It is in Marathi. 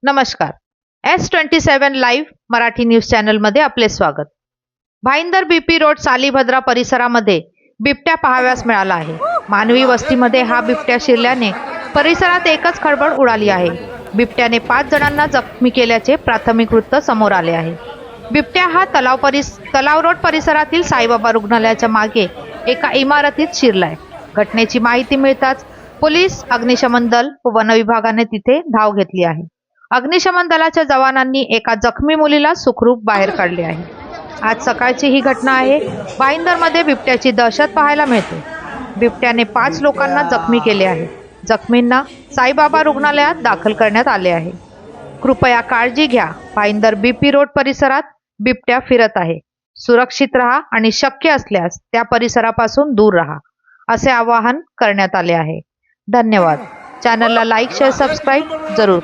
नमस्कार. S27 लाईव्ह मराठी न्यूज चॅनलमध्ये आपले स्वागत. भाईंदर BP रोड सालीभद्रा परिसरामध्ये बिबट्या पाहाव्यास मिळाला आहे. मानवी वस्तीमध्ये हा बिबट्या शिरल्याने परिसरात एकच खळबळ उडाली आहे. बिबट्याने 5 जणांना जखमी केल्याचे प्राथमिक वृत्त समोर आले आहे. बिबट्या हा तलाव रोड परिसरातील साईबाबा रुग्णालयाच्या मागे एका इमारतीत शिरलाय. घटनेची माहिती मिळताच पोलीस, अग्निशमन दल व वन विभागाने तिथे धाव घेतली आहे. अग्निशमन दलाच्या जवानांनी एका जखमी मुलीला सुखरूप बाहेर काढले आहे. आज सकाळची ही घटना आहे. भाईंदरमध्ये बिबट्याची दहशत पाहायला मिळते. बिबट्याने 5 लोकांना जखमी केले आहे. जखमींना साईबाबा रुग्णालयात दाखल करण्यात आले आहे. कृपया काळजी घ्या. भाईंदर BP रोड परिसरात बिबट्या फिरत आहे. सुरक्षित राहा आणि शक्य असल्यास त्या परिसरापासून दूर राहा, असे आवाहन करण्यात आले आहे. धन्यवाद. चॅनलला लाईक, शेअर, सबस्क्राईब जरूर करा.